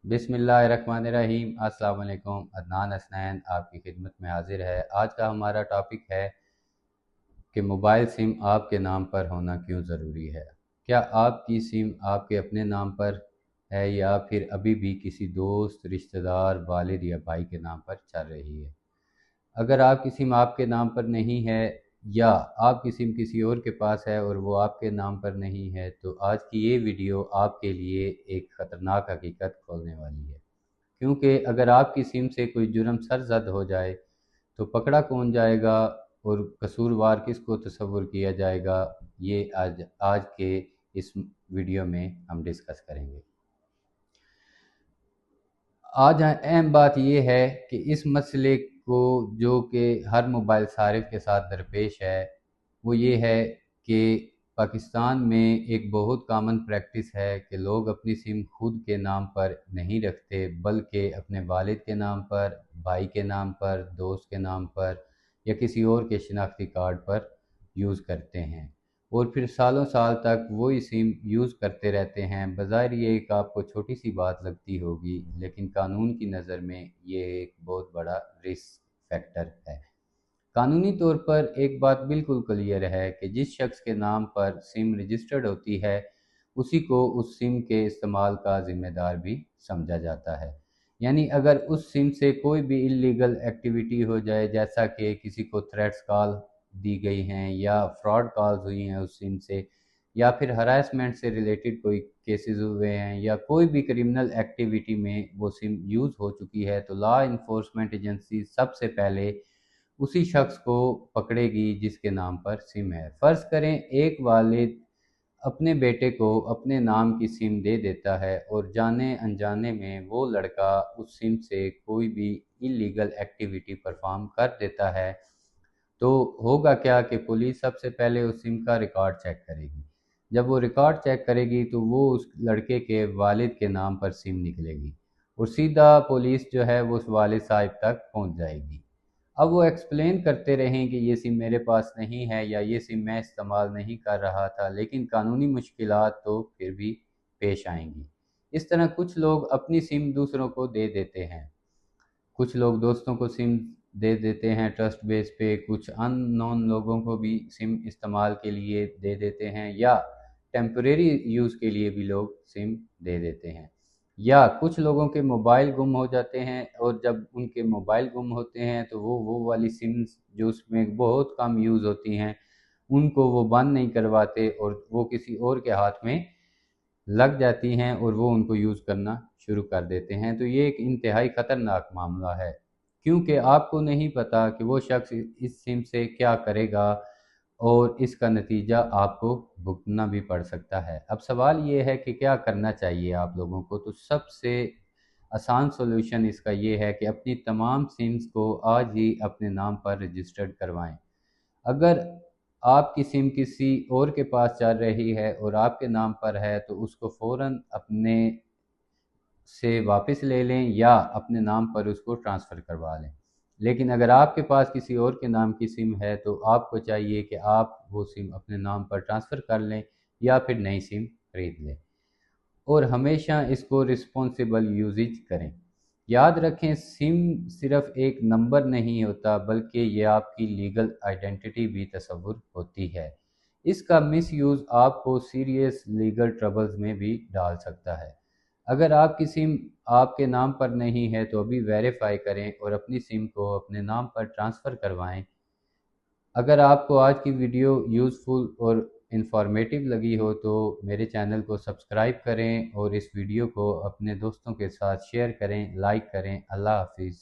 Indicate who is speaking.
Speaker 1: बिस्मिल्लाहिर्रहमानिर्रहीम। अस्सलाम वालेकुम। अदनान हसनैन आपकी खिदमत में हाजिर है। आज का हमारा टॉपिक है कि मोबाइल सिम आपके नाम पर होना क्यों ज़रूरी है। क्या आपकी सिम आपके अपने नाम पर है या फिर अभी भी किसी दोस्त, रिश्तेदार, वालिद या भाई के नाम पर चल रही है। अगर आपकी सिम आपके नाम पर नहीं है या आपकी सिम किसी और के पास है और वो आपके नाम पर नहीं है, तो आज की ये वीडियो आपके लिए एक ख़तरनाक हकीकत खोलने वाली है। क्योंकि अगर आपकी सिम से कोई जुर्म सरजद हो जाए तो पकड़ा कौन जाएगा और कसूरवार किसको तस्वुर किया जाएगा, ये आज आज के इस वीडियो में हम डिस्कस करेंगे। आज अहम बात यह है कि इस मसले को जो कि हर मोबाइल सारिफ के साथ दरपेश है वो ये है कि पाकिस्तान में एक बहुत कॉमन प्रैक्टिस है कि लोग अपनी सिम खुद के नाम पर नहीं रखते बल्कि अपने वालिद के नाम पर, भाई के नाम पर, दोस्त के नाम पर या किसी और के शिनाख्ती कार्ड पर यूज़ करते हैं और फिर सालों साल तक वही सिम यूज़ करते रहते हैं। बज़ाहिर ये एक आपको छोटी सी बात लगती होगी, लेकिन कानून की नज़र में ये एक बहुत बड़ा रिस्क फैक्टर है। कानूनी तौर पर एक बात बिल्कुल क्लियर है कि जिस शख्स के नाम पर सिम रजिस्टर्ड होती है उसी को उस सिम के इस्तेमाल का ज़िम्मेदार भी समझा जाता है। यानी अगर उस सिम से कोई भी इल्लीगल एक्टिविटी हो जाए, जैसा कि किसी को थ्रेट्स कॉल दी गई हैं या फ्रॉड कॉल्स हुई हैं उस सिम से, या फिर हरासमेंट से रिलेटेड कोई केसेस हुए हैं या कोई भी क्रिमिनल एक्टिविटी में वो सिम यूज़ हो चुकी है, तो लॉ इन्फोर्समेंट एजेंसी सबसे पहले उसी शख्स को पकड़ेगी जिसके नाम पर सिम है। फ़र्ज़ करें एक वालिद अपने बेटे को अपने नाम की सिम दे देता है और जाने अनजाने में वो लड़का उस सिम से कोई भी इलीगल एक्टिविटी परफॉर्म कर देता है, तो होगा क्या कि पुलिस सबसे पहले उस सिम का रिकॉर्ड चेक करेगी। जब वो रिकॉर्ड चेक करेगी तो वो उस लड़के के वालिद के नाम पर सिम निकलेगी और सीधा पुलिस जो है वो उस वालिद साहब तक पहुंच जाएगी। अब वो एक्सप्लेन करते रहें कि ये सिम मेरे पास नहीं है या ये सिम मैं इस्तेमाल नहीं कर रहा था, लेकिन कानूनी मुश्किलात तो फिर भी पेश आएंगी। इस तरह कुछ लोग अपनी सिम दूसरों को दे देते हैं, कुछ लोग दोस्तों को सिम दे देते हैं ट्रस्ट बेस पे, कुछ अननोन लोगों को भी सिम इस्तेमाल के लिए दे देते हैं या टेम्परेरी यूज़ के लिए भी लोग सिम दे देते हैं। या कुछ लोगों के मोबाइल गुम हो जाते हैं और जब उनके मोबाइल गुम होते हैं तो वो वाली सिम्स जो उसमें बहुत कम यूज़ होती हैं उनको वो बंद नहीं करवाते और वो किसी और के हाथ में लग जाती हैं और वो उनको यूज़ करना शुरू कर देते हैं। तो ये एक इंतहाई ख़तरनाक मामला है, क्योंकि आपको नहीं पता कि वो शख्स इस सिम से क्या करेगा और इसका नतीजा आपको भुगतना भी पड़ सकता है। अब सवाल ये है कि क्या करना चाहिए आप लोगों को। तो सबसे आसान सॉल्यूशन इसका ये है कि अपनी तमाम सिम्स को आज ही अपने नाम पर रजिस्टर्ड करवाएं। अगर आपकी सिम किसी और के पास चल रही है और आपके नाम पर है तो उसको फ़ौरन अपने से वापस ले लें या अपने नाम पर उसको ट्रांसफ़र करवा लें। लेकिन अगर आपके पास किसी और के नाम की सिम है तो आपको चाहिए कि आप वो सिम अपने नाम पर ट्रांसफ़र कर लें या फिर नई सिम खरीद लें और हमेशा इसको रिस्पॉन्सिबल यूजेज करें। याद रखें, सिम सिर्फ एक नंबर नहीं होता बल्कि ये आपकी लीगल आइडेंटिटी भी तस्वुर होती है। इसका मिस यूज़ आपको सीरियस लीगल ट्रबल्स में भी डाल सकता है। अगर आपकी सिम आपके नाम पर नहीं है तो अभी वेरीफाई करें और अपनी सिम को अपने नाम पर ट्रांसफ़र करवाएं। अगर आपको आज की वीडियो यूज़फुल और इंफॉर्मेटिव लगी हो तो मेरे चैनल को सब्सक्राइब करें और इस वीडियो को अपने दोस्तों के साथ शेयर करें, लाइक करें। अल्लाह हाफिज़।